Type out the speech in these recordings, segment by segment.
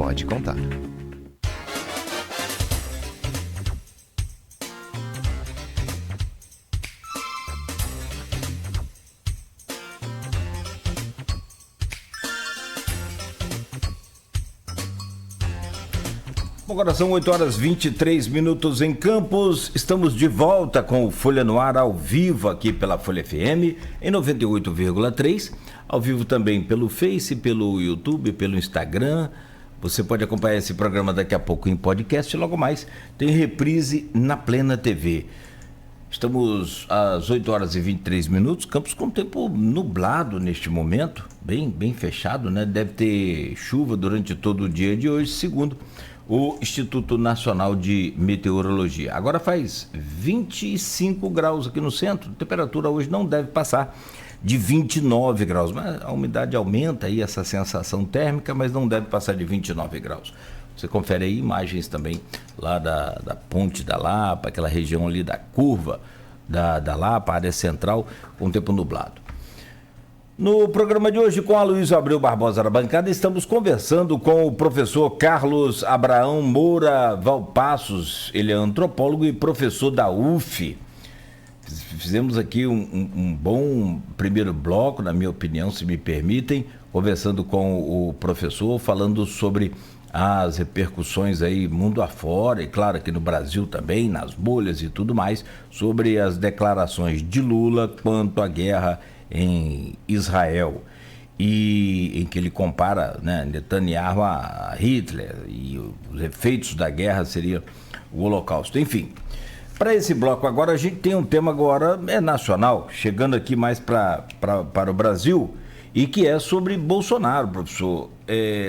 pode contar. Agora são 8h23 em Campos. Estamos de volta com o Folha no Ar ao vivo aqui pela Folha FM em 98,3. Ao vivo também pelo Face, pelo YouTube, pelo Instagram. Você pode acompanhar esse programa daqui a pouco em podcast. Logo mais tem reprise na Plena TV. Estamos às 8h23. Campos com tempo nublado neste momento, bem fechado, né? Deve ter chuva durante todo o dia de hoje, segundo o Instituto Nacional de Meteorologia. Agora faz 25 graus aqui no centro, a temperatura hoje não deve passar de 29 graus, mas a umidade aumenta aí essa sensação térmica, mas não deve passar de 29 graus. Você confere aí imagens também lá da Ponte da Lapa, aquela região ali da curva da Lapa, área central, com tempo nublado. No programa de hoje, com a Luiz Abreu Barbosa na bancada, estamos conversando com o professor Carlos Abraão Moura Valpassos. Ele é antropólogo e professor da UF. Fizemos aqui um bom primeiro bloco, na minha opinião, se me permitem, conversando com o professor, falando sobre as repercussões aí mundo afora, e claro aqui no Brasil também, nas bolhas e tudo mais, sobre as declarações de Lula quanto à guerra em Israel, e em que ele compara, né, Netanyahu a Hitler, e os efeitos da guerra seria o Holocausto. Enfim, para esse bloco agora a gente tem um tema agora nacional, chegando aqui mais para o Brasil, e que é sobre Bolsonaro, professor.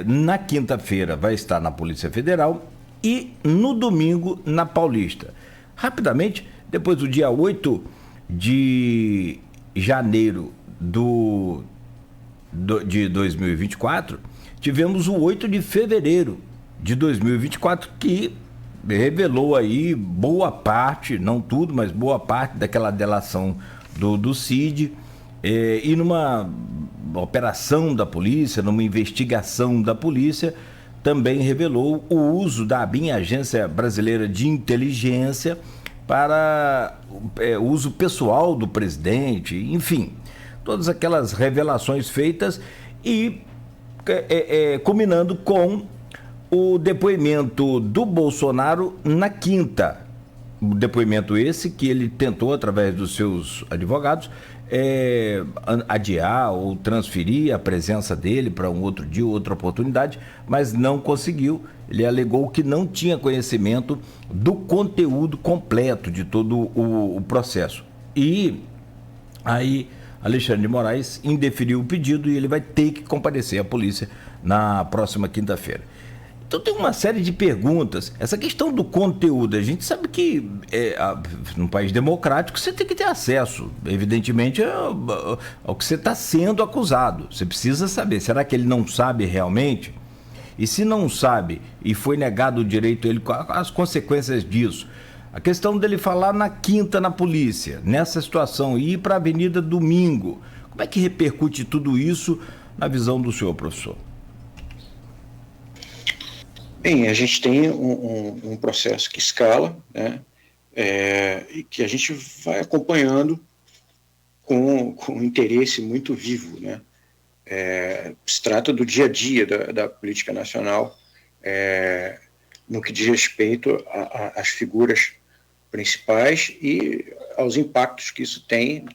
Na quinta-feira vai estar na Polícia Federal e no domingo na Paulista. Rapidamente, depois do dia 8 de janeiro de 2024, tivemos o 8 de fevereiro de 2024, que revelou aí boa parte, não tudo, mas boa parte daquela delação do Cid, e numa operação da polícia, numa investigação da polícia, também revelou o uso da ABIN, Agência Brasileira de Inteligência, para uso pessoal do presidente, enfim, todas aquelas revelações feitas, e culminando com o depoimento do Bolsonaro na quinta. O depoimento esse que ele tentou, através dos seus advogados, adiar ou transferir a presença dele para um outro dia, outra oportunidade, mas não conseguiu. Ele alegou que não tinha conhecimento do conteúdo completo de todo o processo. E aí Alexandre de Moraes indeferiu o pedido e ele vai ter que comparecer à polícia na próxima quinta-feira. Então tem uma série de perguntas. Essa questão do conteúdo, a gente sabe que num país democrático você tem que ter acesso, evidentemente, ao que você está sendo acusado. Você precisa saber, será que ele não sabe realmente? E se não sabe e foi negado o direito a ele, as consequências disso? A questão dele falar na quinta na polícia, nessa situação, e ir para a Avenida domingo. Como é que repercute tudo isso na visão do senhor, professor? Bem, a gente tem um processo que escala, né, e que a gente vai acompanhando com um interesse muito vivo, né. Se trata do dia a dia da política nacional, no que diz respeito às figuras principais e aos impactos que isso tem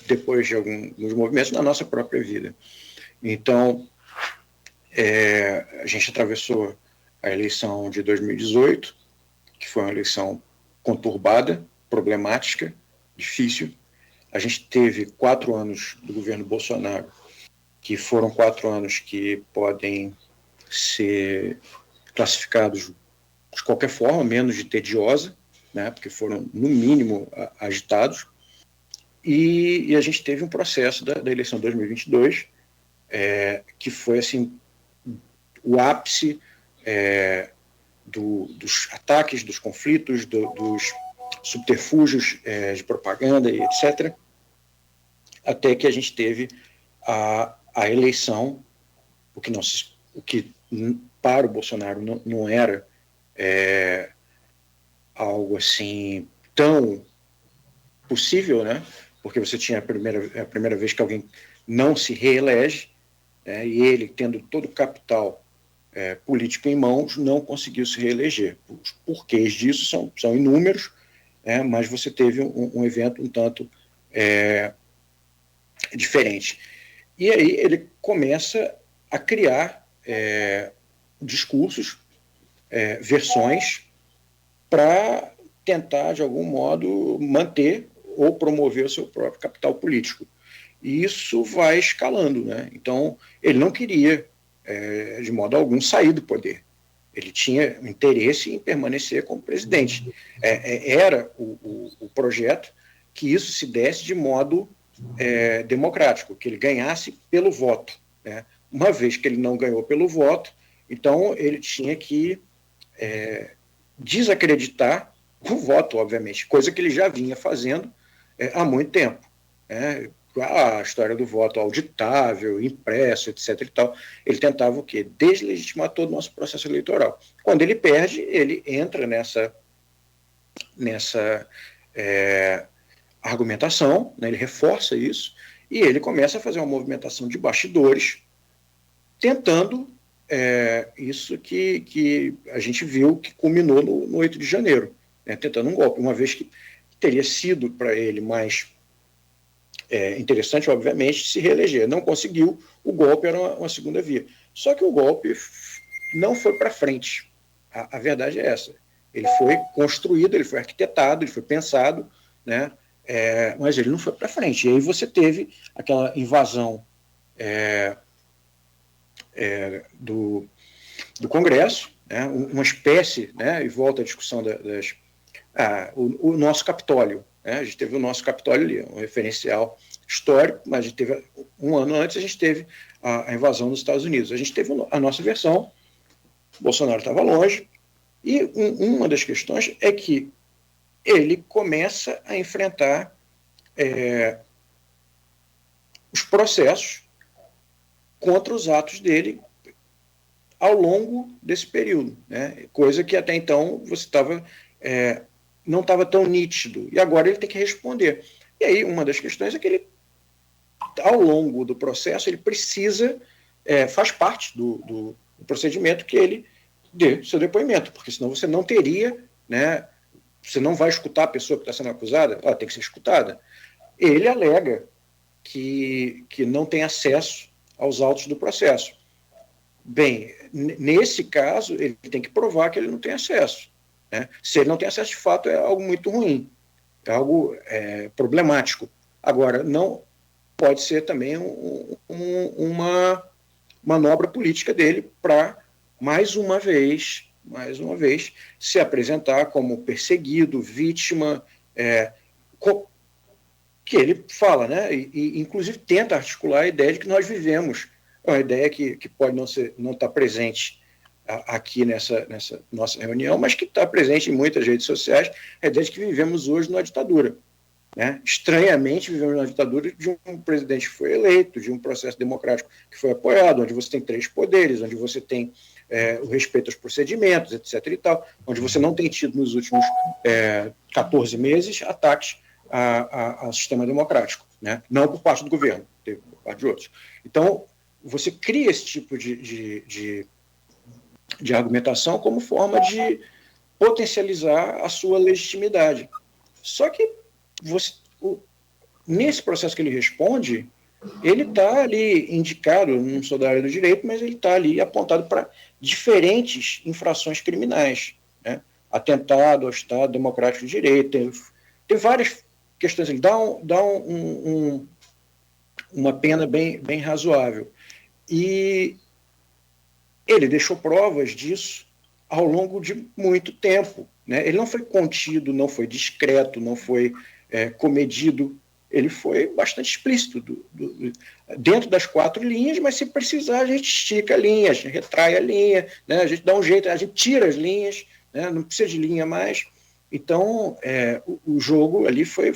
depois de alguns movimentos na nossa própria vida. Então, a gente atravessou a eleição de 2018, que foi uma eleição conturbada, problemática, difícil. A gente teve 4 anos do governo Bolsonaro, que foram 4 anos que podem ser classificados de qualquer forma, menos de tediosa, né, porque foram, no mínimo, agitados. E a gente teve um processo da eleição de 2022, que foi assim, o ápice dos ataques, dos conflitos, dos subterfúgios de propaganda e etc., até que a gente teve a eleição, o que para o Bolsonaro não era algo assim tão possível, né? Porque você tinha a primeira vez que alguém não se reelege, né? E ele, tendo todo o capital político em mãos, não conseguiu se reeleger. Os porquês disso são inúmeros, mas você teve um evento um tanto diferente. E aí ele começa a criar discursos, versões, para tentar, de algum modo, manter ou promover o seu próprio capital político. E isso vai escalando, né? Então, ele não queria, de modo algum, sair do poder. Ele tinha interesse em permanecer como presidente. Era o projeto que isso se desse de modo democrático, que ele ganhasse pelo voto, né? Uma vez que ele não ganhou pelo voto, então ele tinha que desacreditar o voto, obviamente, coisa que ele já vinha fazendo há muito tempo. A história do voto auditável, impresso, etc. e tal, ele tentava o quê? Deslegitimar todo o nosso processo eleitoral. Quando ele perde, ele entra nessa argumentação, né? Ele reforça isso, e ele começa a fazer uma movimentação de bastidores, tentando isso que a gente viu que culminou no 8 de janeiro, né? Tentando um golpe, uma vez que teria sido para ele mais interessante, obviamente, se reeleger. Não conseguiu, o golpe era uma segunda via. Só que o golpe não foi para frente. A verdade é essa. Ele foi construído, ele foi arquitetado, ele foi pensado, né? Mas ele não foi para frente. E aí você teve aquela invasão do Congresso, né? Uma espécie, né? E volta à discussão o nosso Capitólio. A gente teve o nosso Capitólio ali, um referencial histórico, mas a gente teve, um ano antes, a gente teve a invasão dos Estados Unidos. A gente teve a nossa versão, Bolsonaro estava longe, e uma das questões é que ele começa a enfrentar os processos contra os atos dele ao longo desse período, né? Coisa que até então você não estava tão nítido, e agora ele tem que responder. E aí uma das questões é que ele, ao longo do processo, ele precisa, faz parte do procedimento que ele dê seu depoimento, porque senão você não teria, né, você não vai escutar a pessoa que está sendo acusada, ela tem que ser escutada. Ele alega que não tem acesso aos autos do processo. Bem, nesse caso, ele tem que provar que ele não tem acesso, né? Se ele não tem acesso, de fato, é algo muito ruim, é algo problemático. Agora, não pode ser também uma manobra política dele para, mais uma vez, se apresentar como perseguido, vítima, que ele fala, né? E inclusive tenta articular a ideia de que nós vivemos, uma ideia que pode não estar presente aqui nessa nossa reunião, mas que está presente em muitas redes sociais, a ideia de que vivemos hoje numa ditadura, né? Estranhamente, vivemos numa ditadura de um presidente que foi eleito, de um processo democrático que foi apoiado, onde você tem 3 poderes, onde você tem o respeito aos procedimentos, etc. e tal, onde você não tem tido nos últimos 14 meses ataques ao sistema democrático, né? Não por parte do governo, teve por parte de outros. Então, você cria esse tipo de argumentação como forma de potencializar a sua legitimidade. Só que nesse processo que ele responde, ele está ali indicado, não sou da área do direito, mas ele está ali apontado para diferentes infrações criminais, né? Atentado ao Estado Democrático de Direito, tem várias questões. Ele dá uma pena bem razoável. E ele deixou provas disso ao longo de muito tempo, né? Ele não foi contido, não foi discreto, não foi comedido. Ele foi bastante explícito dentro das 4 linhas, mas se precisar a gente estica a linha, a gente retrai a linha, né? A gente dá um jeito, a gente tira as linhas, né? Não precisa de linha mais. Então, o jogo ali foi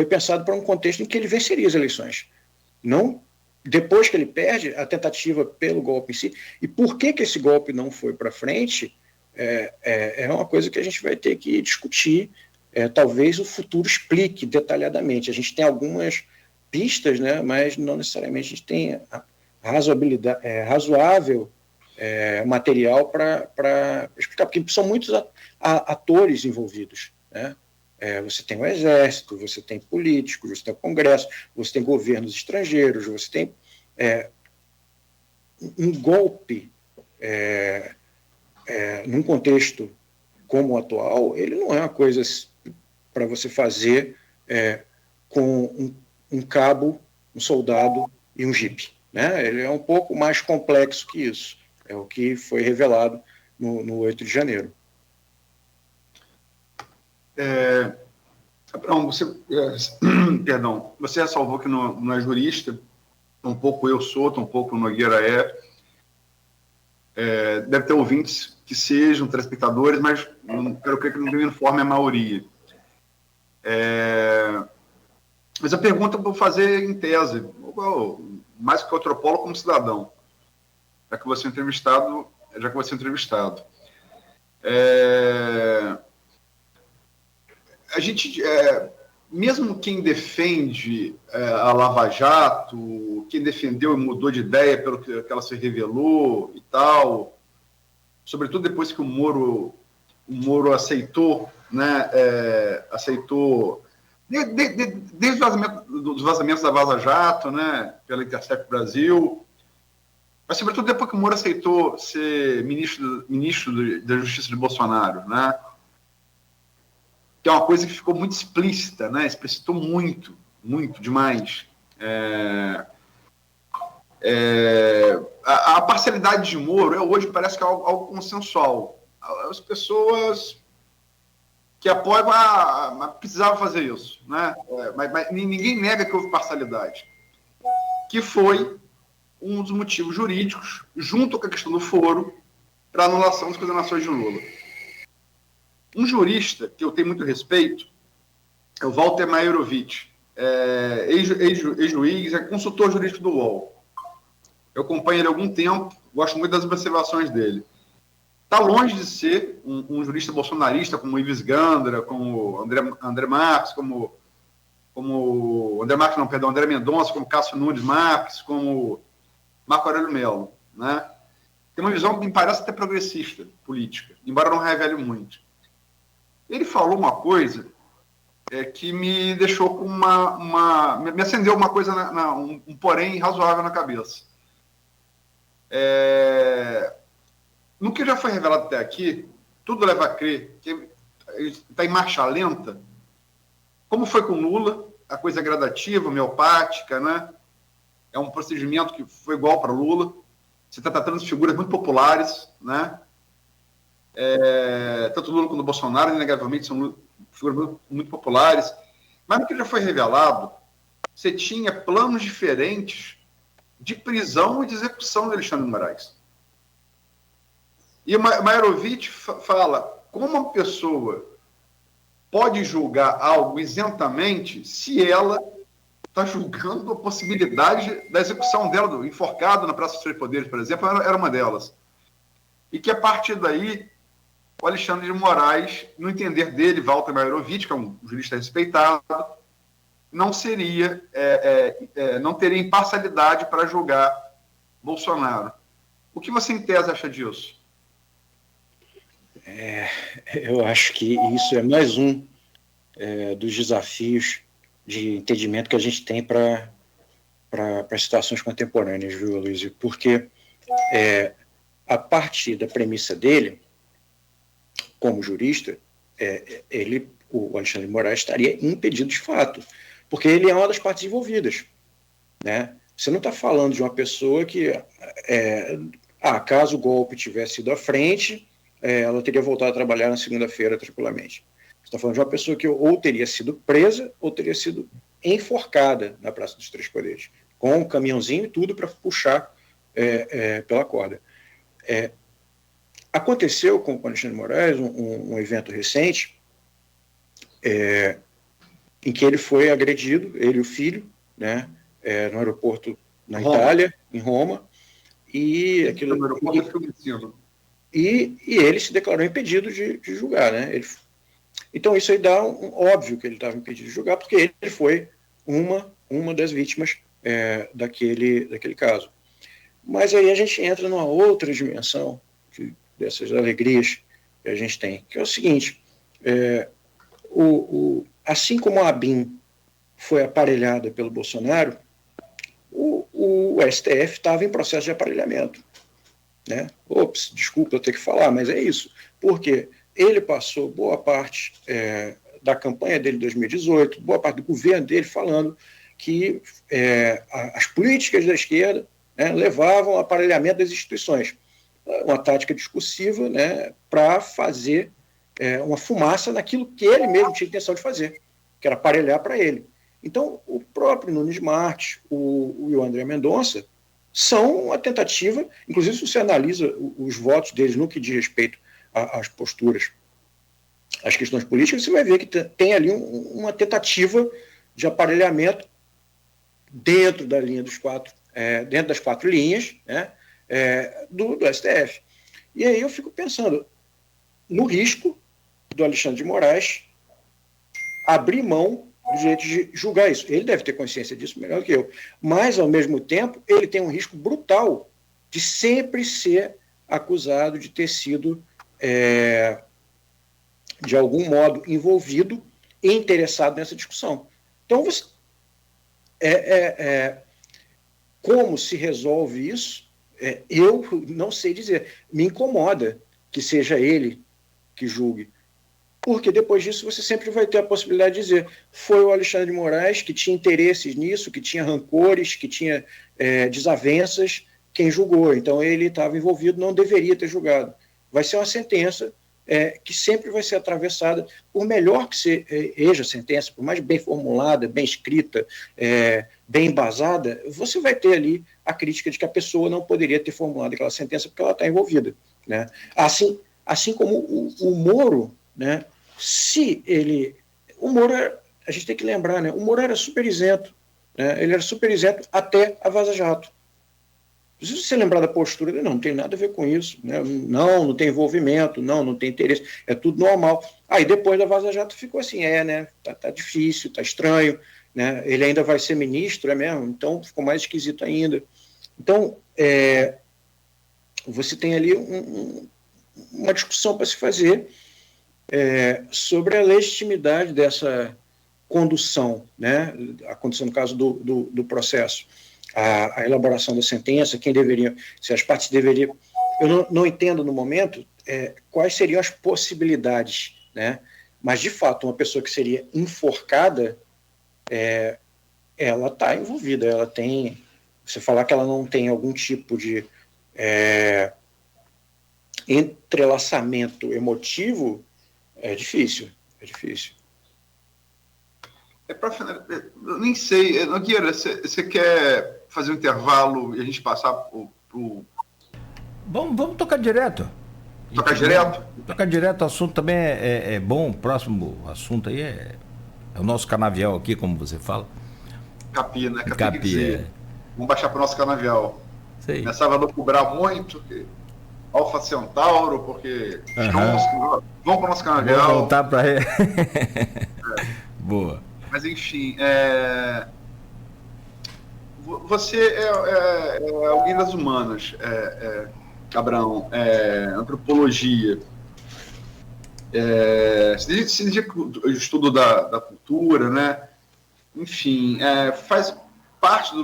pensado para um contexto em que ele venceria as eleições. Não depois que ele perde, a tentativa pelo golpe em si, e por que esse golpe não foi para frente, é uma coisa que a gente vai ter que discutir. Talvez o futuro explique detalhadamente. A gente tem algumas pistas, né, mas não necessariamente a gente tem razoável material para explicar, porque são muitos atores envolvidos, né? Você tem o exército, você tem políticos, você tem o Congresso, você tem governos estrangeiros, você tem um golpe num contexto como o atual, ele não é uma coisa para você fazer com um cabo, um soldado e um jipe, né? Ele é um pouco mais complexo que isso. É o que foi revelado no 8 de janeiro. Perdão, você ressalvou que não é jurista, tampouco eu sou, tampouco o Nogueira deve ter ouvintes que sejam telespectadores, mas eu creio que não informe a maioria. Mas a pergunta eu vou fazer em tese, mais que antropólogo, como cidadão, já que você é entrevistado. A gente, mesmo quem defende a Lava Jato, quem defendeu e mudou de ideia pelo que ela se revelou e tal, sobretudo depois que o Moro aceitou, né, desde os vazamentos da Vaza Jato, né, pela Intercept Brasil, mas sobretudo depois que o Moro aceitou ser ministro da Justiça de Bolsonaro, né, que é uma coisa que ficou muito explícita, né, explicitou muito demais. A parcialidade de Moro hoje parece que é algo consensual. As pessoas que apoiam precisavam fazer isso, né? Mas ninguém nega que houve parcialidade, que foi um dos motivos jurídicos, junto com a questão do foro, para a anulação das condenações de Lula. Um jurista que eu tenho muito respeito é o Walter Mairovich, ex-juiz, é consultor jurídico do UOL. Eu acompanho ele há algum tempo, gosto muito das observações dele. Está longe de ser um jurista bolsonarista como o Ives Gandra, como André Marques, André Mendonça, como Cássio Nunes Marques, como Marco Aurélio Mello, né? Tem uma visão que me parece até progressista, política, embora não revele muito. Ele falou uma coisa que me deixou com me acendeu uma coisa, um porém razoável na cabeça. No que já foi revelado até aqui, tudo leva a crer que está em marcha lenta. Como foi com Lula, a coisa é gradativa, homeopática, né? É um procedimento que foi igual para Lula. Você está tratando de figuras muito populares, né? Tanto Lula quanto Bolsonaro, inegavelmente, são figuras muito populares. Mas no que já foi revelado, você tinha planos diferentes de prisão e de execução de Alexandre de Moraes. E o Mairovich fala, como uma pessoa pode julgar algo isentamente se ela está julgando a possibilidade da execução dela, do enforcado na Praça dos Três Poderes, por exemplo, era uma delas. E que, a partir daí, o Alexandre de Moraes, no entender dele, Walter Mairovich, que é um jurista respeitado, não teria imparcialidade para julgar Bolsonaro. O que você, em tese, acha disso? Eu acho que isso é mais um dos desafios de entendimento que a gente tem para as situações contemporâneas, viu, Luiz? Porque a partir da premissa dele, como jurista, o Alexandre de Moraes estaria impedido de fato, porque ele é uma das partes envolvidas, né? Você não está falando de uma pessoa que, caso o golpe tivesse ido à frente, ela teria voltado a trabalhar na segunda-feira tranquilamente. Você está falando de uma pessoa que ou teria sido presa ou teria sido enforcada na Praça dos Três Poderes, com um caminhãozinho e tudo para puxar pela corda. Aconteceu com o Alexandre de Moraes um evento recente em que ele foi agredido, ele e o filho, né, no aeroporto na Itália, em Roma, e aquilo. E ele se declarou impedido de julgar, né? Então isso aí dá óbvio que ele estava impedido de julgar, porque ele foi uma das vítimas daquele caso. Mas aí a gente entra numa outra dimensão dessas alegrias que a gente tem, que é o seguinte: assim como a ABIN foi aparelhada pelo Bolsonaro, o STF estava em processo de aparelhamento, né? Ops, desculpa eu ter que falar, mas é isso. Porque ele passou boa parte da campanha dele em 2018, boa parte do governo dele falando que as políticas da esquerda, né, levavam ao aparelhamento das instituições. Uma tática discursiva, né, para fazer uma fumaça naquilo que ele mesmo tinha intenção de fazer, que era aparelhar para ele. Então, o próprio Nunes Marques, o André Mendonça, são uma tentativa, inclusive se você analisa os votos deles no que diz respeito às posturas, às questões políticas, você vai ver que tem ali uma tentativa de aparelhamento dentro da linha dentro das 4 linhas, né, do STF. E aí eu fico pensando no risco do Alexandre de Moraes abrir mão do direito de julgar isso. Ele deve ter consciência disso melhor que eu. Mas, ao mesmo tempo, ele tem um risco brutal de sempre ser acusado de ter sido, de algum modo, envolvido e interessado nessa discussão. Então, como se resolve isso? Eu não sei dizer. Me incomoda que seja ele que julgue. Porque depois disso você sempre vai ter a possibilidade de dizer: foi o Alexandre de Moraes que tinha interesses nisso, que tinha rancores, que tinha desavenças, quem julgou. Então ele estava envolvido, não deveria ter julgado. Vai ser uma sentença que sempre vai ser atravessada, por melhor que seja a sentença, por mais bem formulada, bem escrita, bem embasada, você vai ter ali a crítica de que a pessoa não poderia ter formulado aquela sentença porque ela está envolvida, né? Assim como o Moro, né? O Moro, a gente tem que lembrar, né? O Moro era super isento, né? Ele era super isento até a Vaza Jato. Se você lembrar da postura dele, não tem nada a ver com isso, né? Não tem envolvimento, não tem interesse, é tudo normal. Aí depois da Vaza Jato ficou assim, né? Tá difícil, tá estranho, né? Ele ainda vai ser ministro, é mesmo? Então ficou mais esquisito ainda. Então, você tem ali uma discussão para se fazer sobre a legitimidade dessa condução, né? A condução, no caso do processo, a elaboração da sentença, se as partes deveriam. Eu não entendo no momento quais seriam as possibilidades, né? Mas, de fato, uma pessoa que seria enforcada, ela está envolvida, ela tem. Você falar que ela não tem algum tipo de entrelaçamento emotivo é difícil. Eu nem sei, Nogueira, você quer fazer um intervalo e a gente passar pro... Vamos tocar direto. Tocar direto, o assunto também é bom. O próximo assunto aí é o nosso canavial aqui, como você fala. Capi, né? Capi, Vamos baixar para o nosso canavial. Sei. Começava a loucubrar muito, Alfa Centauro, porque vamos para o nosso canavial. Vamos voltar para... Boa. Mas, enfim, você é alguém das humanas, Abraão, antropologia, se dedica ao estudo da cultura, né? Enfim, faz parte da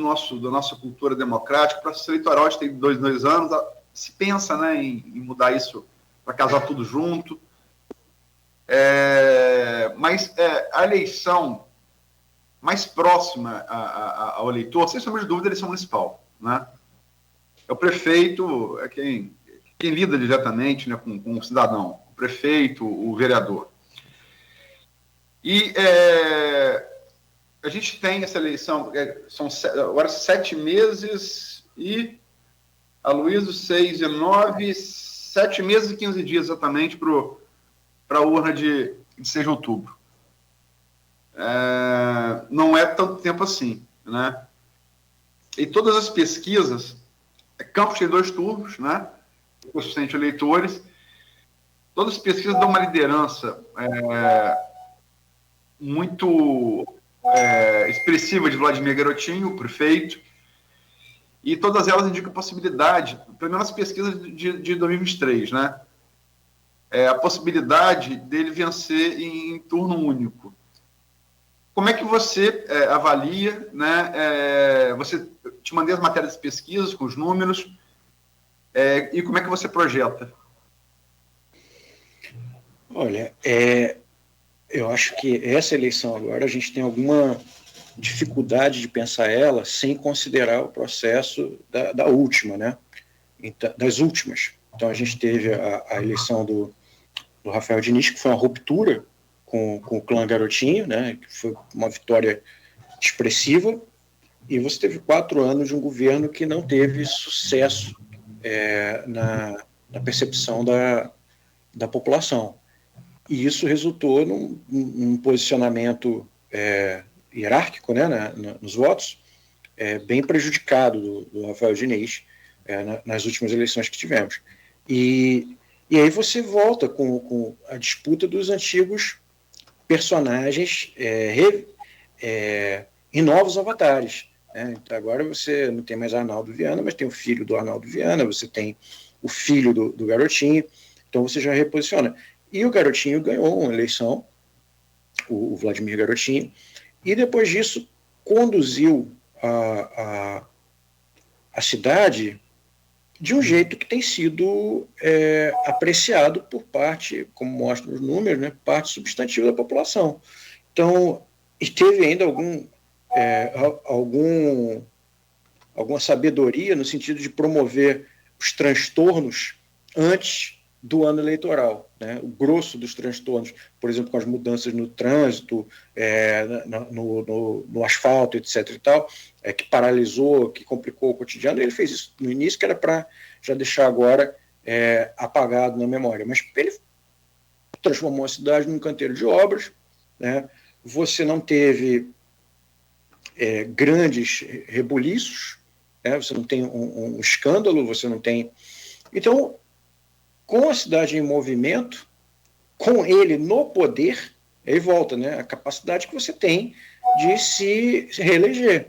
nossa cultura democrática. O processo eleitoral tem 2 anos, se pensa, né, em mudar isso para casar tudo junto. Mas a eleição mais próxima ao eleitor, sem sombra de dúvida, a eleição municipal, né? É o prefeito, quem lida diretamente, né, com o cidadão, o prefeito, o vereador. E a gente tem essa eleição, são agora 7 meses e, Aloysio, 6 e 9, 7 meses e 15 dias exatamente para a urna de 6 de outubro. Não é tanto tempo assim, né? e todas as pesquisas, Campos tem 2 turnos, né? Coeficiente eleitores, todas as pesquisas dão uma liderança muito expressiva de Vladimir Garotinho, o prefeito, e todas elas indicam a possibilidade, pelo menos as pesquisas de 2023, né? A possibilidade dele vencer em turno único. Como é que você avalia, né? Você te mandei as matérias de pesquisa com os números, e como é que você projeta? Olha, eu acho que essa eleição agora a gente tem alguma dificuldade de pensar ela sem considerar o processo da última, né? Então, das últimas. Então a gente teve a eleição do Rafael Diniz, que foi uma ruptura com o clã Garotinho, né? Que foi uma vitória expressiva, e você teve 4 anos de um governo que não teve sucesso na percepção da população. E isso resultou num posicionamento hierárquico, né, nos votos, bem prejudicado do Rafael Diniz nas últimas eleições que tivemos. E aí você volta com a disputa dos antigos personagens em novos avatares. Então agora você não tem mais Arnaldo Viana, mas tem o filho do Arnaldo Viana, você tem o filho do Garotinho, então você já reposiciona. E o Garotinho ganhou uma eleição, o Vladimir Garotinho, e depois disso conduziu a cidade de um jeito que tem sido apreciado por parte, como mostram os números, né, parte substantiva da população. Então, e teve ainda alguma sabedoria no sentido de promover os transtornos antes do ano eleitoral, né? O grosso dos transtornos, por exemplo, com as mudanças no trânsito, no asfalto, etc. e tal, que paralisou, que complicou o cotidiano. Ele fez isso no início, que era para já deixar agora apagado na memória. Mas ele transformou a cidade num canteiro de obras, né? Você não teve grandes rebuliços, né? Você não tem um escândalo, você não tem... Então, com a cidade em movimento, com ele no poder, aí volta, né, a capacidade que você tem de se reeleger.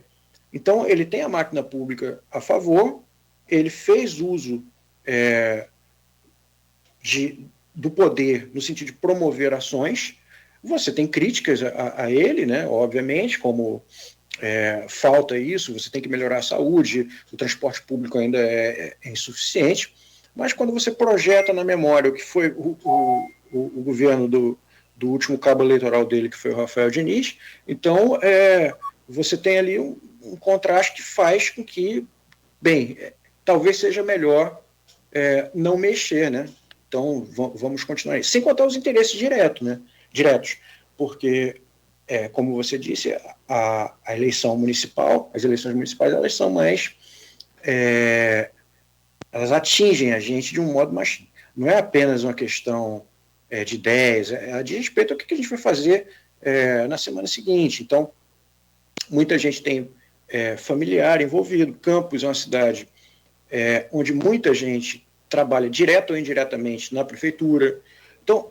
Então, ele tem a máquina pública a favor, ele fez uso do poder no sentido de promover ações. Você tem críticas a ele, né, obviamente, como falta isso, você tem que melhorar a saúde, o transporte público ainda é insuficiente. Mas quando você projeta na memória o que foi o governo do último cabo eleitoral dele, que foi o Rafael Diniz, então você tem ali um contraste que faz com que, talvez seja melhor não mexer, né? Então vamos continuar isso. Sem contar os interesses diretos, porque, como você disse, a eleição municipal, as eleições municipais, elas são mais... elas atingem a gente de um modo mais... Não é apenas uma questão de ideias, de respeito ao que a gente vai fazer na semana seguinte. Então, muita gente tem familiar envolvido. Campos é uma cidade onde muita gente trabalha direto ou indiretamente na prefeitura. Então,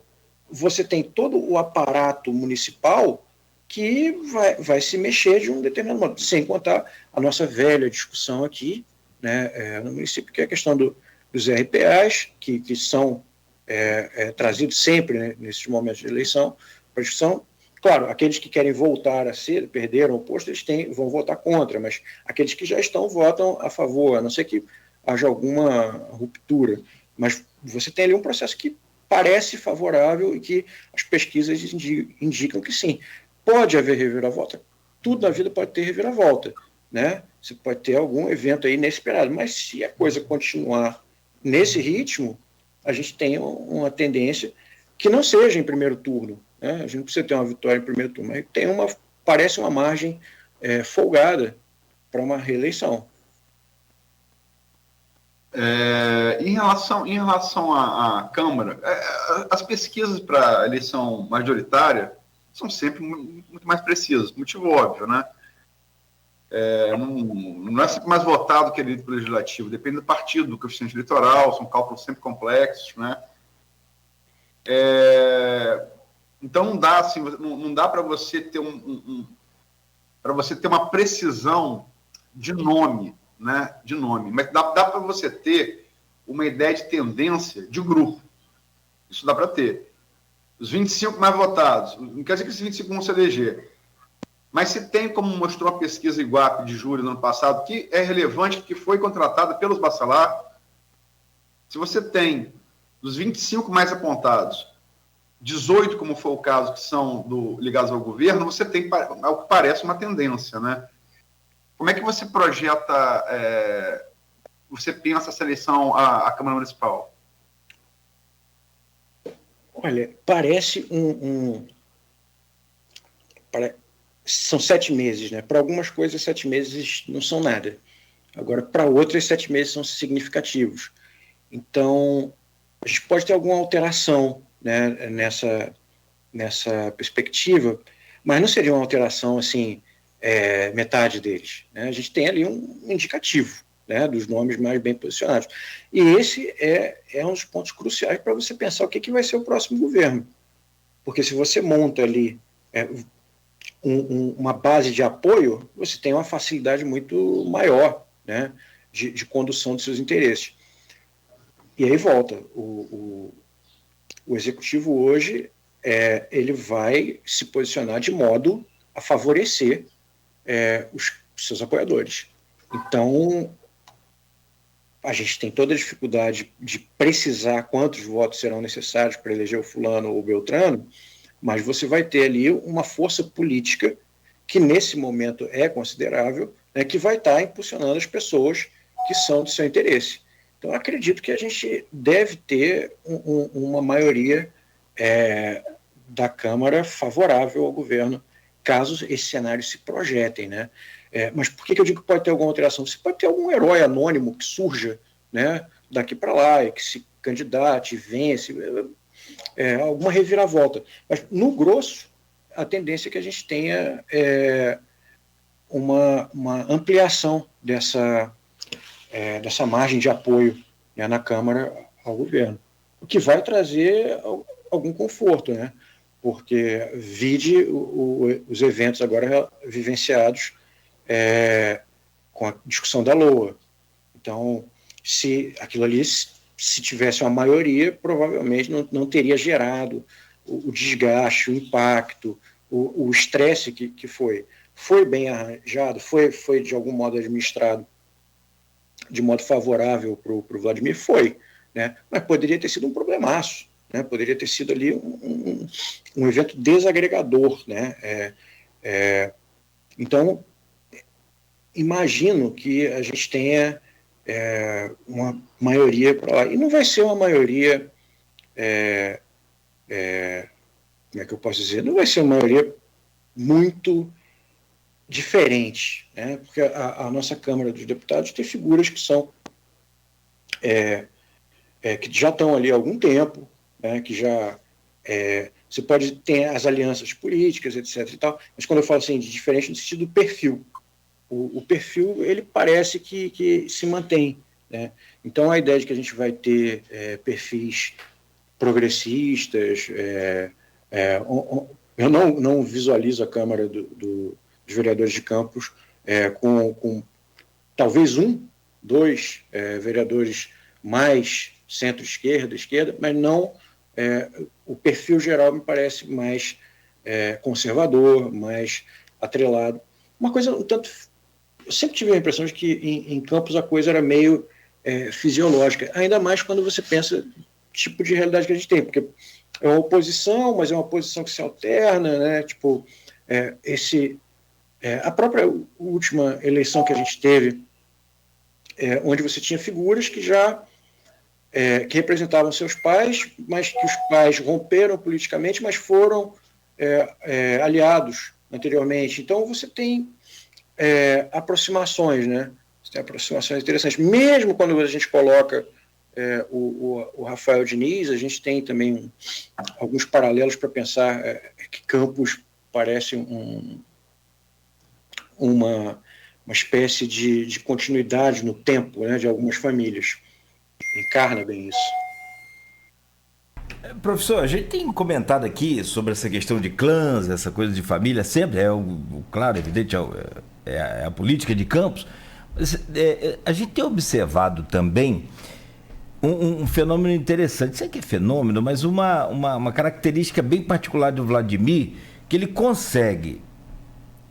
você tem todo o aparato municipal que vai se mexer de um determinado modo, sem contar a nossa velha discussão aqui, né, no município, que é a questão dos RPAs, que são trazidos sempre, né, nesses momentos de eleição, para discussão. Claro, aqueles que querem voltar a ser, perderam o posto, eles vão votar contra, mas aqueles que já estão votam a favor, a não ser que haja alguma ruptura. Mas você tem ali um processo que parece favorável e que as pesquisas indicam que sim. Pode haver reviravolta. Tudo na vida pode ter reviravolta, né? Você pode ter algum evento aí inesperado, mas se a coisa continuar nesse ritmo, a gente tem uma tendência que não seja em primeiro turno, né? A gente não precisa ter uma vitória em primeiro turno, mas parece uma margem folgada para uma reeleição. Em relação à Câmara, as pesquisas para a eleição majoritária são sempre muito mais precisas, motivo óbvio, né? Não é sempre mais votado que eleito pelo legislativo, depende do partido, do coeficiente eleitoral, são cálculos sempre complexos, né? Então não dá assim, não dá para você ter para você ter uma precisão de nome, né? De nome, mas dá para você ter uma ideia de tendência de grupo. Isso dá para ter. Os 25 mais votados, não quer dizer que esses 25 vão se eleger. Mas se tem, como mostrou a pesquisa Iguape de julho do ano passado, que é relevante, que foi contratada pelos Bacelar, se você tem dos 25 mais apontados, 18, como foi o caso, que são ligados ao governo, você tem, ao que parece, uma tendência, né? Como é que você projeta, você pensa essa eleição à Câmara Municipal? Olha, parece são 7 meses, né? Para algumas coisas, 7 meses não são nada. Agora, para outras, 7 meses são significativos. Então, a gente pode ter alguma alteração, né, nessa perspectiva, mas não seria uma alteração assim, metade deles, né? A gente tem ali um indicativo, né, dos nomes mais bem posicionados. E esse é um dos pontos cruciais para você pensar o que vai ser o próximo governo. Porque se você monta ali uma base de apoio, você tem uma facilidade muito maior, né, de condução dos seus interesses. E aí volta. O executivo hoje ele vai se posicionar de modo a favorecer os seus apoiadores. Então, a gente tem toda a dificuldade de precisar quantos votos serão necessários para eleger o fulano ou o beltrano, mas você vai ter ali uma força política que nesse momento é considerável, né, que vai estar impulsionando as pessoas que são do seu interesse. Então, acredito que a gente deve ter uma maioria da Câmara favorável ao governo, caso esses cenários se projetem, né? Mas por que eu digo que pode ter alguma alteração? Você pode ter algum herói anônimo que surja, né, daqui para lá e que se candidate, vence, alguma reviravolta. Mas, no grosso, a tendência é que a gente tenha uma ampliação dessa margem de apoio, né, na Câmara ao governo, o que vai trazer algum conforto, né? Porque vide os eventos agora vivenciados com a discussão da LOA. Então, se aquilo ali, se tivesse uma maioria, provavelmente não teria gerado o desgaste, o impacto, o estresse que foi. Foi bem arranjado, foi de algum modo administrado de modo favorável para o Vladimir, foi, né? Mas poderia ter sido um problemaço, né? Poderia ter sido ali um evento desagregador, né? Então, imagino que a gente tenha uma maioria para lá. E não vai ser uma maioria, como é que eu posso dizer? Não vai ser uma maioria muito diferente, né? Porque a nossa Câmara dos Deputados tem figuras que são que já estão ali há algum tempo, né? Que já você pode ter as alianças políticas, etc. e tal, mas quando eu falo assim de diferente no sentido do perfil, o perfil ele parece que se mantém, né? Então a ideia de que a gente vai ter perfis progressistas, eu não visualizo a Câmara dos Vereadores de Campos com talvez 2 vereadores mais centro-esquerda, mas não o perfil geral me parece mais conservador, mais atrelado. Uma coisa um tanto... Eu sempre tive a impressão de que em Campos a coisa era meio fisiológica, ainda mais quando você pensa no tipo de realidade que a gente tem, porque é uma oposição, mas é uma oposição que se alterna, né? Tipo, a própria última eleição que a gente teve, onde você tinha figuras que já que representavam seus pais, mas que os pais romperam politicamente, mas foram aliados anteriormente. Então você tem aproximações, né? Você tem aproximações interessantes. Mesmo quando a gente coloca o Rafael Diniz, a gente tem também alguns paralelos para pensar que Campos parece uma uma espécie de continuidade no tempo, né, de algumas famílias. Encarna bem isso. Professor, a gente tem comentado aqui sobre essa questão de clãs, essa coisa de família, sempre claro, evidente, é a política de Campos, mas a gente tem observado também um fenômeno interessante, sei que é fenômeno, mas uma característica bem particular do Vladimir, que ele consegue,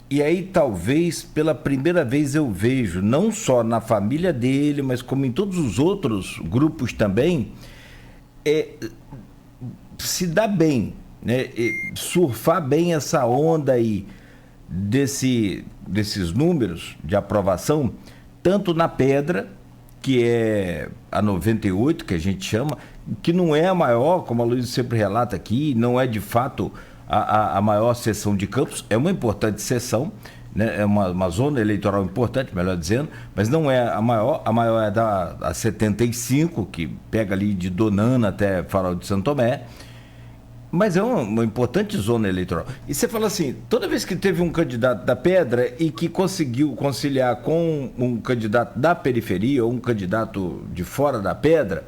e aí talvez pela primeira vez eu vejo, não só na família dele, mas como em todos os outros grupos também, se dá bem, né? Surfar bem essa onda aí desses números de aprovação, tanto na Pedra, que é a 98, que a gente chama, que não é a maior, como a Luísa sempre relata aqui, não é de fato a maior seção de Campos, é uma importante seção, né? É uma zona eleitoral importante, melhor dizendo, mas não é a maior é a 75, que pega ali de Donana até Farol de Santo Tomé, mas é uma importante zona eleitoral. E você fala assim, toda vez que teve um candidato da Pedra e que conseguiu conciliar com um candidato da periferia ou um candidato de fora da Pedra,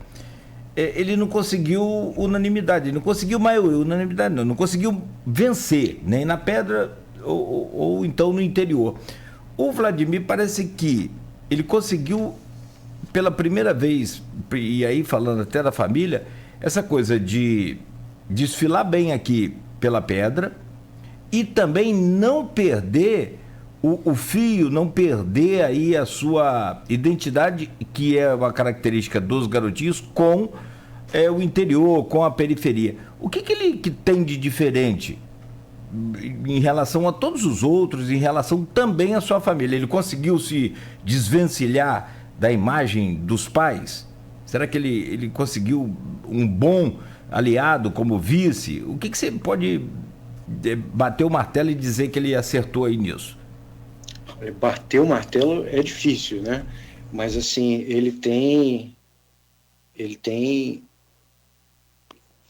ele não conseguiu unanimidade, ele não conseguiu unanimidade, não conseguiu vencer, nem na Pedra ou então no interior. O Vladimir parece que ele conseguiu, pela primeira vez, e aí falando até da família, essa coisa de desfilar bem aqui pela Pedra e também não perder o fio, não perder aí a sua identidade, que é uma característica dos garotinhos, com o interior, com a periferia. O que ele tem de diferente em relação a todos os outros, em relação também à sua família? Ele conseguiu se desvencilhar da imagem dos pais? Será que ele conseguiu um bom aliado como vice? O que você pode bater o martelo e dizer que ele acertou aí nisso? Bater o martelo é difícil, né? Mas assim, ele tem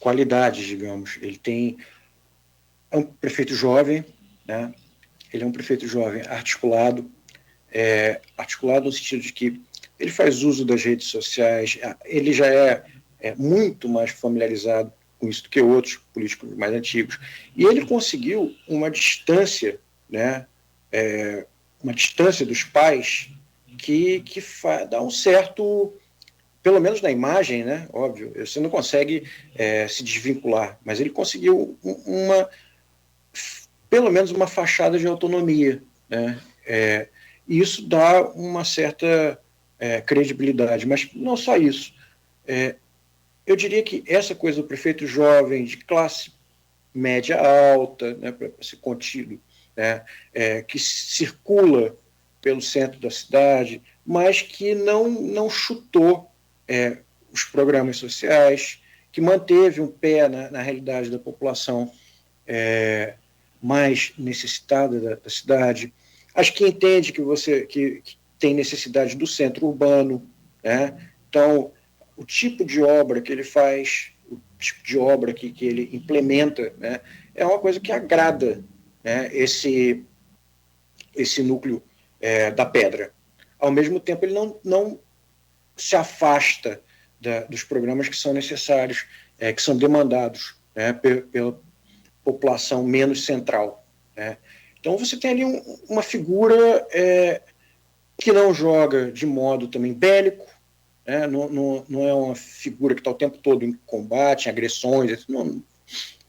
qualidades, digamos. É um prefeito jovem, né? Ele é um prefeito jovem articulado no sentido de que ele faz uso das redes sociais, ele já é muito mais familiarizado com isso do que outros políticos mais antigos. E ele conseguiu uma distância, né, uma distância dos pais que dá um certo, pelo menos na imagem, né, óbvio, você não consegue se desvincular, mas ele conseguiu pelo menos uma fachada de autonomia, né, e isso dá uma certa credibilidade, mas não só isso. Eu diria que essa coisa do prefeito jovem, de classe média alta, né, para ser contido, né, que circula pelo centro da cidade, mas que não chutou os programas sociais, que manteve um pé na realidade da população mais necessitada da cidade. Acho que entende que tem necessidade do centro urbano, né? Então, o tipo de obra que ele faz, o tipo de obra que ele implementa, né, é uma coisa que agrada, né, esse núcleo da Pedra. Ao mesmo tempo, ele não se afasta dos programas que são necessários, que são demandados, né, pela população menos central, né. Então, você tem ali uma figura que não joga de modo também bélico, não é uma figura que está o tempo todo em combate, em agressões. Não.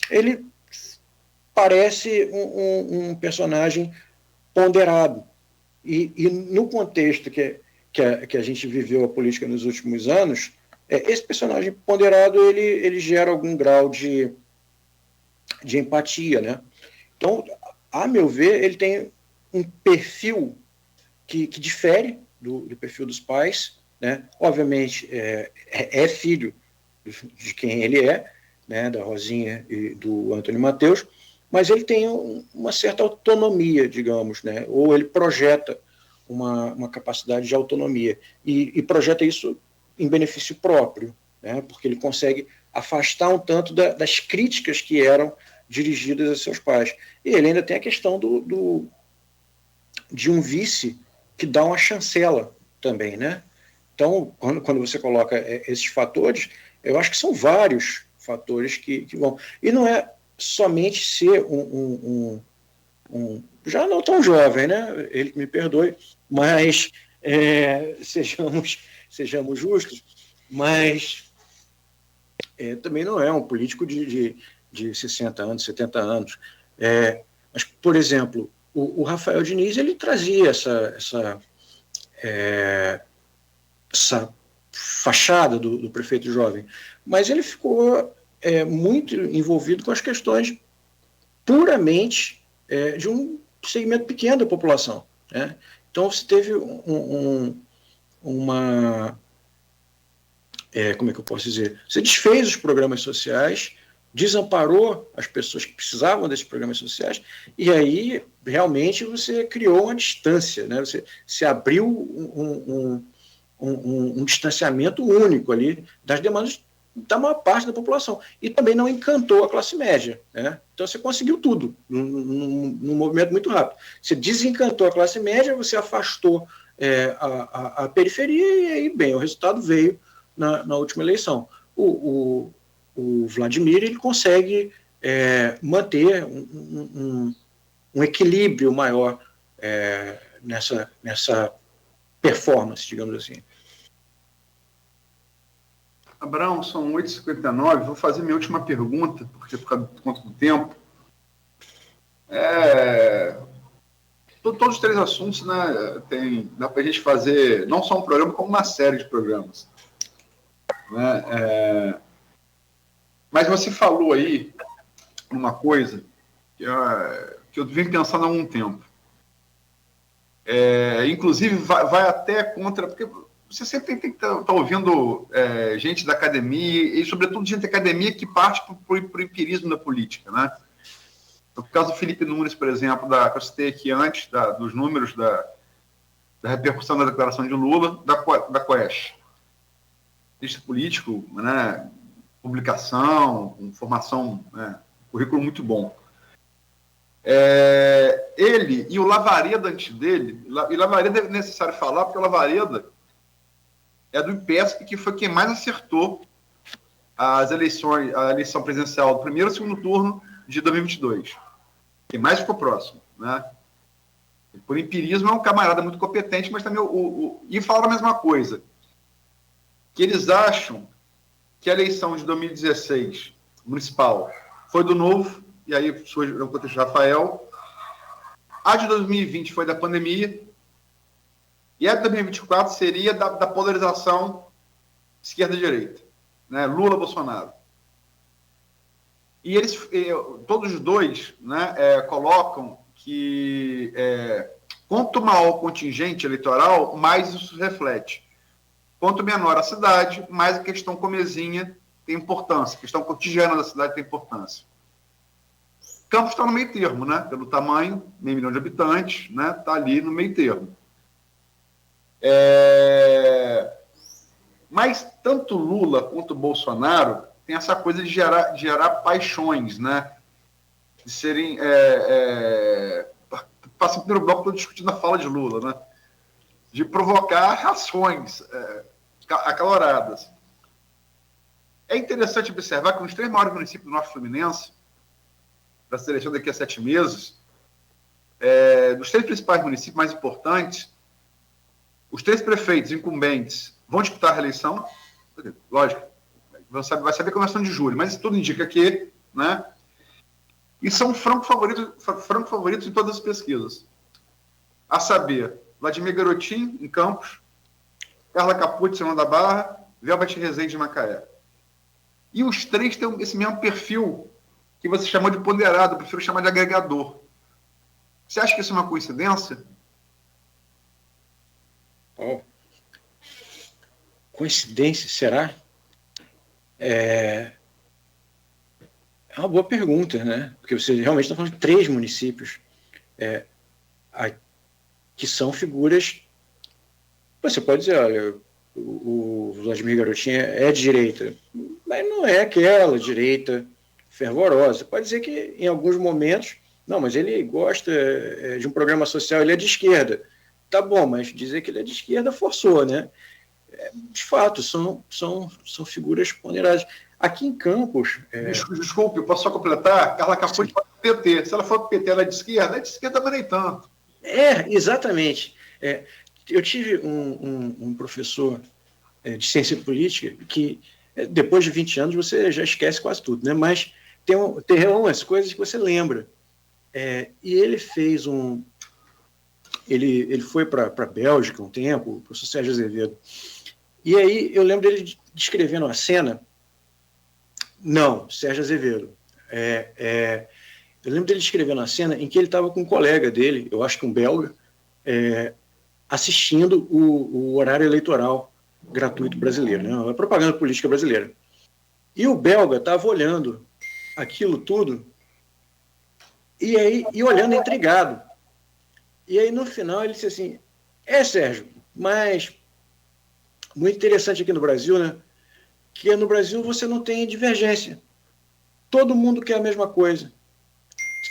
Ele parece um personagem ponderado. E no contexto que a gente viveu a política nos últimos anos, esse personagem ponderado ele gera algum grau de empatia, né? Então, a meu ver, ele tem um perfil que difere do perfil dos pais, né? Obviamente, é filho de quem ele é, né? Da Rosinha e do Antônio Mateus, mas ele tem uma certa autonomia, digamos, né? Ou ele projeta uma capacidade de autonomia e projeta isso em benefício próprio, né? Porque ele consegue afastar um tanto das críticas que eram dirigidas a seus pais. E ele ainda tem a questão de um vice que dá uma chancela também, né? Então, quando você coloca esses fatores, eu acho que são vários fatores que vão. E não é somente ser já não tão jovem, né? Ele que me perdoe, mas sejamos justos, mas também não é um político de 60 anos, 70 anos. Mas, por exemplo, o Rafael Diniz, ele trazia essa fachada do prefeito jovem, mas ele ficou muito envolvido com as questões puramente de um segmento pequeno da população, né? Então, você teve uma... como é que eu posso dizer? Você desfez os programas sociais, desamparou as pessoas que precisavam desses programas sociais, e aí, realmente, você criou uma distância, né? Você abriu um distanciamento único ali das demandas da maior parte da população. E também não encantou a classe média, né? Então você conseguiu tudo num movimento muito rápido. Você desencantou a classe média, você afastou a periferia, e aí, bem, o resultado veio na última eleição. O Vladimir, ele consegue manter um equilíbrio maior nessa performance, digamos assim. Abraão, são 8h59, vou fazer minha última pergunta, porque por conta do tempo. Todos os 3 assuntos, né, dá para a gente fazer não só um programa, como uma série de programas. Né? Mas você falou aí uma coisa que eu venho pensando há algum tempo. Inclusive, vai até contra... Porque você sempre tem que estar ouvindo gente da academia, e sobretudo gente da academia que parte para o empirismo da política, né? No caso do Felipe Nunes, por exemplo, que eu citei aqui antes, dos números da repercussão da declaração de Lula, da Quest. Político, né? Publicação, formação, né? Currículo muito bom. Ele e o Lavareda antes dele, e Lavareda é necessário falar, porque o Lavareda é do IPESP, que foi quem mais acertou a eleição presidencial do primeiro e segundo turno de 2022. Quem mais ficou próximo, né? Por empirismo, é um camarada muito competente, mas também e falaram a mesma coisa, que eles acham que a eleição de 2016 municipal foi do Novo, e aí surge o contexto de Rafael. A de 2020 foi da pandemia, e a de 2024 seria da polarização esquerda-direita, né? Lula-Bolsonaro. E eles, todos os dois, né, colocam que quanto maior o contingente eleitoral, mais isso reflete. Quanto menor a cidade, mais a questão comezinha tem importância, a questão cotidiana da cidade tem importância. Campos está no meio termo, né? Pelo tamanho, meio milhão de habitantes, né? Está ali no meio termo. Mas tanto Lula quanto Bolsonaro tem essa coisa de gerar paixões, né? De serem... Passa o primeiro bloco todo discutindo a fala de Lula, né? De provocar reações acaloradas. É interessante observar que os 3 maiores municípios do Norte Fluminense, da seleção daqui a 7 meses, dos 3 principais municípios mais importantes, os 3 prefeitos incumbentes vão disputar a reeleição, lógico, vai saber a convenção de julho, mas tudo indica que, né? E são franco favoritos em todas as pesquisas. A saber, Vladimir Garotin, em Campos, Carla Capucci, em Serrão da Barra, Velvet Rezende, em Macaé. E os 3 têm esse mesmo perfil que você chamou de ponderado, eu prefiro chamar de agregador. Você acha que isso é uma coincidência? Coincidência, será? É uma boa pergunta, né? Porque você realmente está falando de 3 municípios que são figuras... Você pode dizer, olha, o Vladimir Garotin é de direita, mas não é aquela direita fervorosa. Pode dizer que, em alguns momentos, não, mas ele gosta de um programa social, ele é de esquerda. tá bom, mas dizer que ele é de esquerda forçou, né? De fato, são figuras ponderadas. Aqui em Campos... Desculpe, eu posso só completar? Ela acabou de falar do PT. Se ela for do PT, ela é de esquerda, mas nem tanto. Exatamente. Eu tive um professor de ciência política que, depois de 20 anos, você já esquece quase tudo, né? Mas tem umas coisas que você lembra. E ele fez Ele foi para a Bélgica um tempo, o professor Sérgio Azevedo. E aí eu lembro dele descrevendo uma cena. Não, Sérgio Azevedo. Eu lembro dele descrevendo uma cena em que ele estava com um colega dele, eu acho que um belga, assistindo o horário eleitoral gratuito brasileiro, né? A propaganda política brasileira. E o belga estava olhando aquilo tudo e olhando intrigado. E aí, no final, ele disse assim, Sérgio, mas muito interessante aqui no Brasil, né? Que no Brasil você não tem divergência. Todo mundo quer a mesma coisa.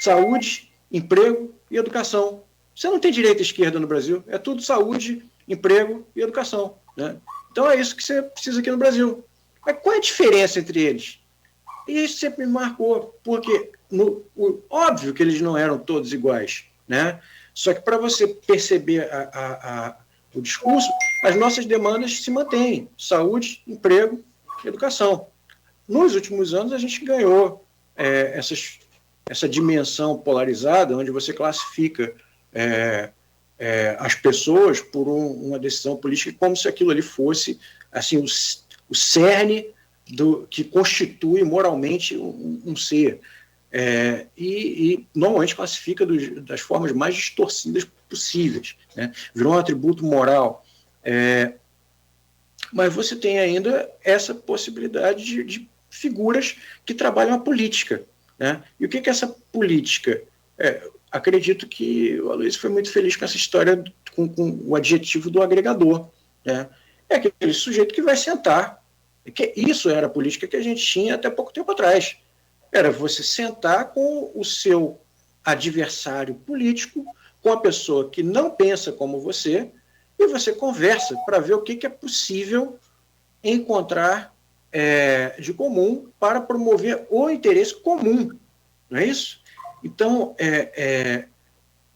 Saúde, emprego e educação. Você não tem direita e esquerda no Brasil. É tudo saúde, emprego e educação, né? Então é isso que você precisa aqui no Brasil. Mas qual é a diferença entre eles? E isso sempre me marcou, porque óbvio que eles não eram todos iguais, né? Só que para você perceber o discurso, as nossas demandas se mantêm: saúde, emprego e educação. Nos últimos anos, a gente ganhou essa dimensão polarizada, onde você classifica as pessoas por uma decisão política como se aquilo ali fosse assim, o cerne que constitui moralmente um ser. E normalmente classifica das formas mais distorcidas possíveis, né? Virou um atributo moral. Mas você tem ainda essa possibilidade de figuras que trabalham a política, né? E o que é essa política? Acredito que o Aloysio foi muito feliz com essa história, com o adjetivo do agregador, né? É aquele sujeito que vai sentar. Isso era a política que a gente tinha até pouco tempo atrás. Era você sentar com o seu adversário político, com a pessoa que não pensa como você, e você conversa para ver o que é possível encontrar de comum para promover o interesse comum, não é isso? Então,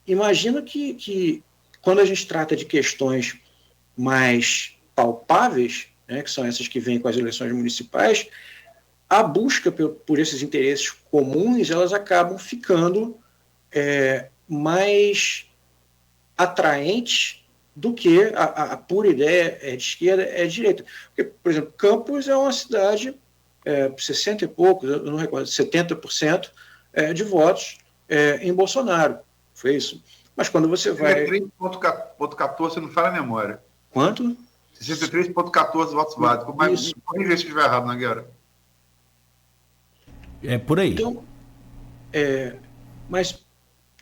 imagino que quando a gente trata de questões mais palpáveis, né, que são essas que vêm com as eleições municipais, a busca por esses interesses comuns, elas acabam ficando mais atraentes do que a pura ideia de esquerda de direita. Porque, por exemplo, Campos é uma cidade, 60 e poucos, eu não recordo, 70% de votos em Bolsonaro. Foi isso. Mas quando você vai... 63,14, não fala a memória. Quanto? 63,14 votos válidos. Mas corrija se estiver errado, Nogueira. É por aí. Então,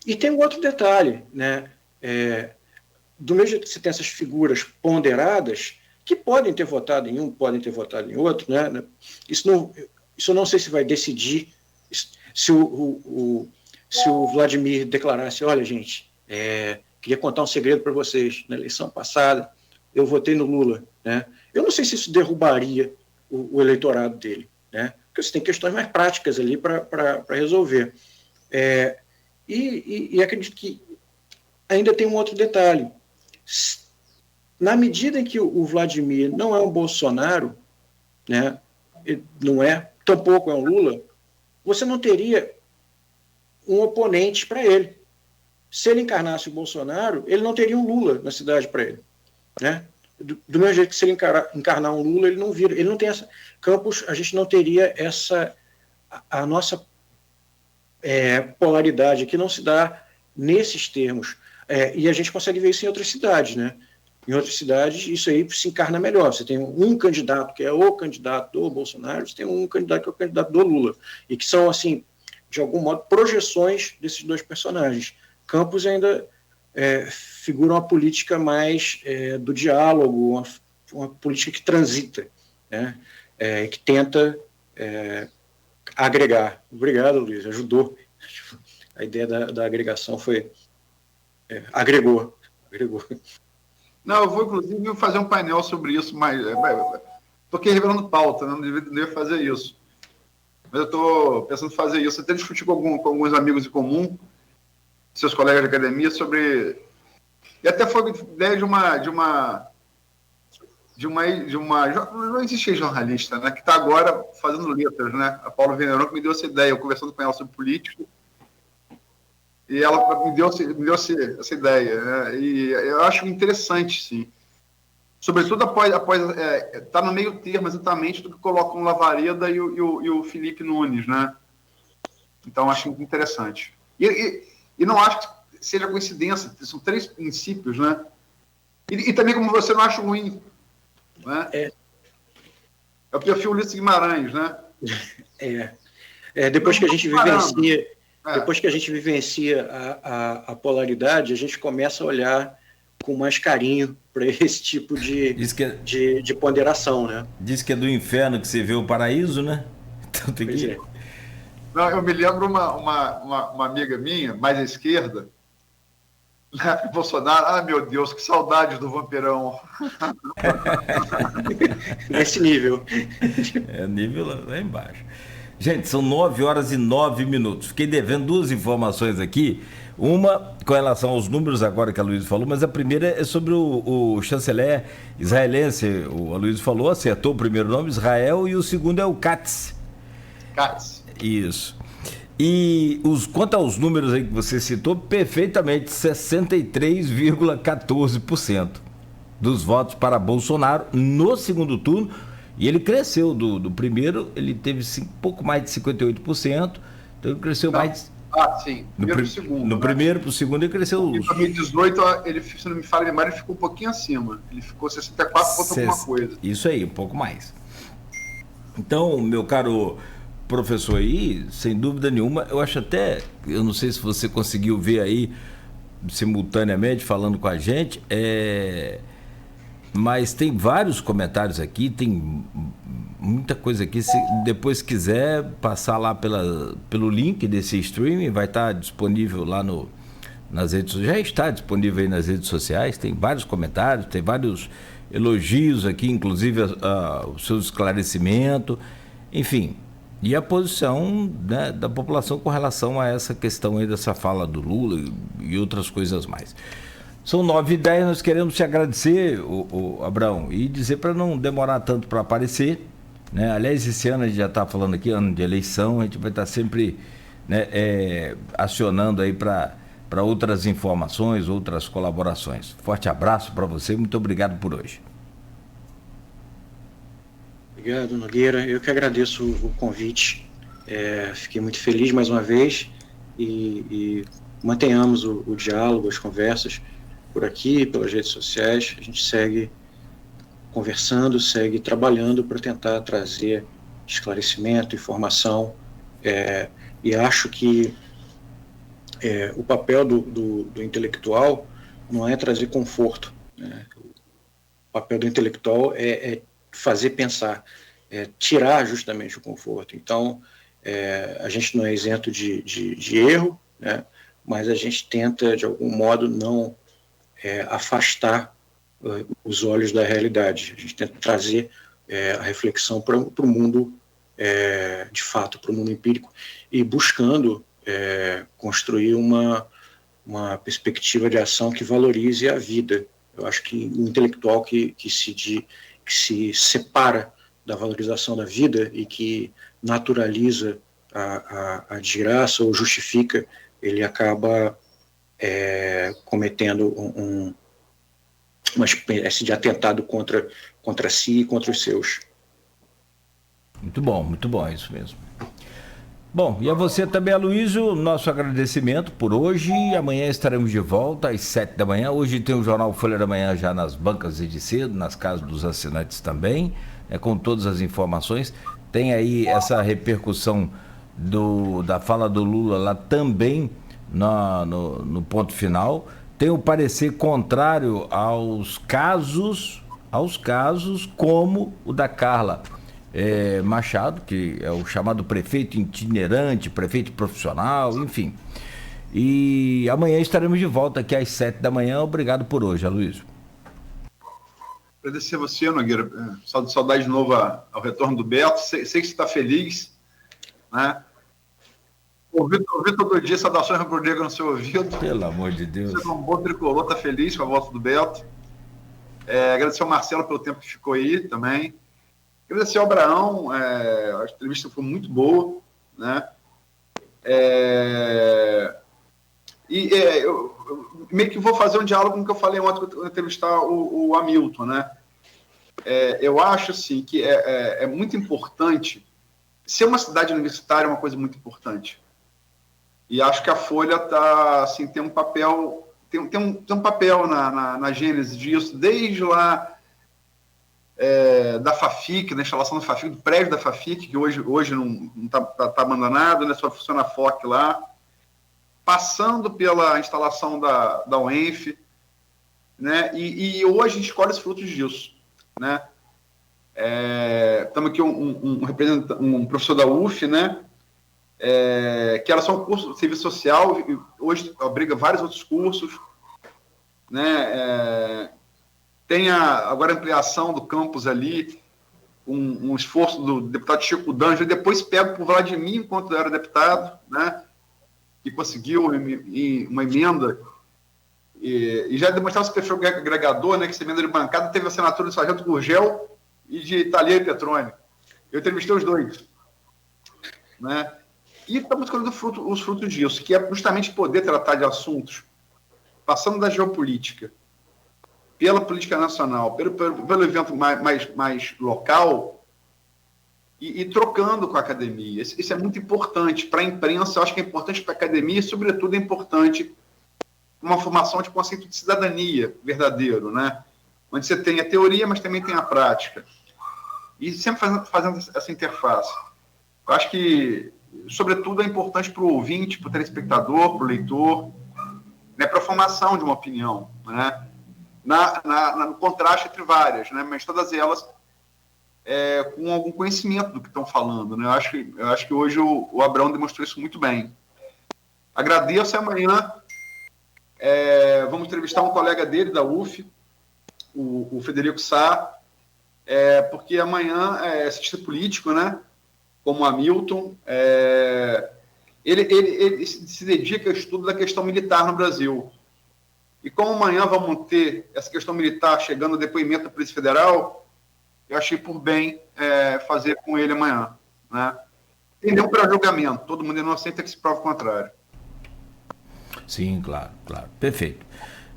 e tem um outro detalhe, né? Do mesmo jeito que você tem essas figuras ponderadas, que podem ter votado em um, podem ter votado em outro, né? Isso eu não sei se vai decidir se o Vladimir declarasse, olha, gente, queria contar um segredo para vocês, na eleição passada eu votei no Lula, né? Eu não sei se isso derrubaria o eleitorado dele, né? Porque você tem questões mais práticas ali para resolver. E acredito que ainda tem um outro detalhe. Na medida em que o Vladimir não é um Bolsonaro, né, não tampouco é um Lula, você não teria um oponente para ele. Se ele encarnasse o Bolsonaro, ele não teria um Lula na cidade para ele, né? Do mesmo jeito que se ele encarnar um Lula, ele não vira, ele não tem essa... Campos, a gente não teria a nossa polaridade aqui não se dá nesses termos. E a gente consegue ver isso em outras cidades, né? Em outras cidades, isso aí se encarna melhor. Você tem um candidato que é o candidato do Bolsonaro, você tem um candidato que é o candidato do Lula, e que são, assim, de algum modo, projeções desses dois personagens. Campos ainda figura uma política mais do diálogo, uma política que transita, né? Que tenta agregar. Obrigado, Luiz, ajudou. A ideia da agregação agregou. Gregor. Não, eu vou, inclusive, fazer um painel sobre isso, mas estou aqui revelando pauta, né? Não devia fazer isso. Mas eu estou pensando em fazer isso. Até discutir com alguns amigos em comum, seus colegas de academia, sobre... E até foi ideia de uma não existe jornalista, né? Que está agora fazendo letras, né? A Paula Veneron, que me deu essa ideia, eu conversando com ela sobre política, e ela me deu essa ideia, né? E eu acho interessante, sim. Sobretudo após tá no meio termo exatamente do que colocam o Lavareda e o Felipe Nunes, né? Então acho muito interessante. E não acho que seja coincidência, são 3 princípios, né? E também, como você, não acho ruim, né? É o perfil Ulisses Guimarães, né? Depois que a gente vivencia a polaridade, a gente começa a olhar com mais carinho para esse tipo de ponderação, né? Diz que é do inferno que você vê o paraíso, né? Então tem que... Não, eu me lembro uma amiga minha, mais à esquerda, né? Bolsonaro, meu Deus, que saudade do vampirão. Nesse nível. Nível lá embaixo. Gente, são 9h09. Fiquei devendo 2 informações aqui. Uma com relação aos números agora que a Luísa falou, mas a primeira é sobre o chanceler israelense. O Luísa falou, acertou o primeiro nome, Israel, e o segundo é o Katz. Katz. Isso. E quanto aos números aí que você citou, perfeitamente, 63,14% dos votos para Bolsonaro no segundo turno. E ele cresceu do primeiro, ele teve pouco mais de 58%, então ele cresceu mais... sim. No primeiro para o segundo ele cresceu... Em 2018, ele, se não me falha a memória, ele ficou um pouquinho acima. Ele ficou 64 ponto alguma coisa. Isso aí, um pouco mais. Então, meu caro professor aí, sem dúvida nenhuma, eu acho até... Eu não sei se você conseguiu ver aí, simultaneamente, falando com a gente, mas tem vários comentários aqui, tem muita coisa aqui. Se depois quiser passar lá pelo link desse streaming, vai estar disponível lá nas redes sociais. Já está disponível aí nas redes sociais. Tem vários comentários, tem vários elogios aqui, inclusive o seu esclarecimento, enfim. E a posição, né, da população com relação a essa questão aí dessa fala do Lula e outras coisas mais. São 9h10, nós queremos te agradecer, Abraão, e dizer para não demorar tanto para aparecer, né? Aliás, esse ano a gente já está falando aqui, ano de eleição, a gente vai estar sempre, né, acionando aí para outras informações, outras colaborações. Forte abraço para você, muito obrigado por hoje. Obrigado, Nogueira. Eu que agradeço o convite. Fiquei muito feliz mais uma vez e mantenhamos o diálogo, as conversas por aqui, pelas redes sociais. A gente segue conversando, segue trabalhando para tentar trazer esclarecimento, informação, e acho que o papel do intelectual não é trazer conforto, né? O papel do intelectual é fazer pensar, tirar justamente o conforto. Então, a gente não é isento de erro, né? Mas a gente tenta, de algum modo, não afastar os olhos da realidade. A gente tenta trazer a reflexão para o mundo, de fato, para o mundo empírico, e buscando construir uma perspectiva de ação que valorize a vida. Eu acho que o intelectual que se separa da valorização da vida e que naturaliza a desgraça ou justifica, ele acaba cometendo uma espécie de atentado contra si e contra os seus. Muito bom, é isso mesmo. Bom, e a você também, Aloysio, nosso agradecimento por hoje. Amanhã estaremos de volta às 7 da manhã. Hoje tem o Jornal Folha da Manhã já nas bancas de cedo, nas casas dos assinantes também, com todas as informações. Tem aí essa repercussão da fala do Lula lá também no ponto final. Tem o parecer contrário aos casos como o da Carla Machado, que é o chamado prefeito itinerante, prefeito profissional, enfim. E amanhã estaremos de volta aqui às 7 da manhã. Obrigado por hoje, Aloysio. Agradecer a você, Nogueira. Saudade de novo ao retorno do Beto. Sei que você está feliz, né? Ouvir todo dia saudações rubro-negras no seu ouvido. Pelo amor de Deus. Você é um bom tricolor, está feliz com a volta do Beto. Agradecer ao Marcelo pelo tempo que ficou aí também. Agradecer ao Abraão, a entrevista foi muito boa, né? Eu meio que vou fazer um diálogo com o que eu falei ontem, quando eu entrevistar o Hamilton, né? Eu acho, assim, que é muito importante. Ser uma cidade universitária é uma coisa muito importante. E acho que a Folha assim, tem um papel, tem um papel na gênese disso, desde lá da FAFIC, da instalação da FAFIC, do prédio da FAFIC, que hoje não está abandonado, né? Só funciona a FOC lá, passando pela instalação da UENF, né? E hoje a gente colhe os frutos disso, né? Estamos aqui um professor da UF, né? Que era só um curso de serviço social, e hoje abriga vários outros cursos, né? Tem agora a ampliação do campus ali, um esforço do deputado Chico D'Angelo, depois pego por Vladimir, enquanto era deputado, né? Que conseguiu uma emenda, e já demonstrava esse perfil agregador, né? Que essa emenda de bancada teve a assinatura do Sargento Gurgel e de Thalia e Petroni. Eu entrevistei os dois, né? E estamos colhendo os frutos disso, que é justamente poder tratar de assuntos, passando da geopolítica, pela política nacional, pelo evento mais local, e trocando com a academia. Isso é muito importante para a imprensa, eu acho que é importante para a academia, e, sobretudo, é importante uma formação de conceito de cidadania verdadeiro, né? Onde você tem a teoria, mas também tem a prática. E sempre fazendo essa interface. Eu acho que, sobretudo, é importante para o ouvinte, para o telespectador, para o leitor, né? Para a formação de uma opinião, né? No contraste entre várias, né? Mas todas elas com algum conhecimento do que estão falando, né? Eu acho que hoje o Abraão demonstrou isso muito bem. Agradeço. Amanhã vamos entrevistar um colega dele da UF, o Federico Sá, porque amanhã é cientista político, né? Como o Hamilton, ele se dedica ao estudo da questão militar no Brasil. E como amanhã vamos ter essa questão militar chegando ao depoimento da Polícia Federal, eu achei por bem fazer com ele amanhã, né? Tem nenhum pré-julgamento, todo mundo é inocente que se prova o contrário. Sim, claro. Perfeito.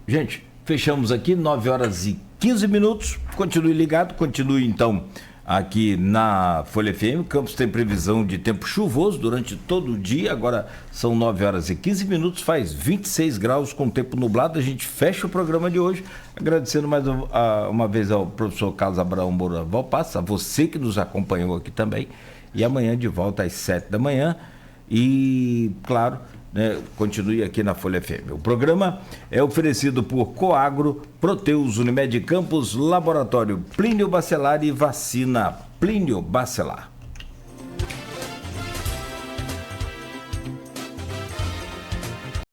Gente, fechamos aqui, 9h15. Continue ligado, continue então aqui na Folha FM. Campos tem previsão de tempo chuvoso durante todo o dia. Agora são 9h15, faz 26 graus com tempo nublado. A gente fecha o programa de hoje, agradecendo mais uma vez ao professor Carlos Abraão Moura Valpassa, a você que nos acompanhou aqui também. E amanhã de volta às 7 da manhã. E, claro, né, continue aqui na Folha FM. O programa é oferecido por Coagro, Proteus, Unimed Campos, Laboratório Plínio Bacelar e Vacina Plínio Bacelar.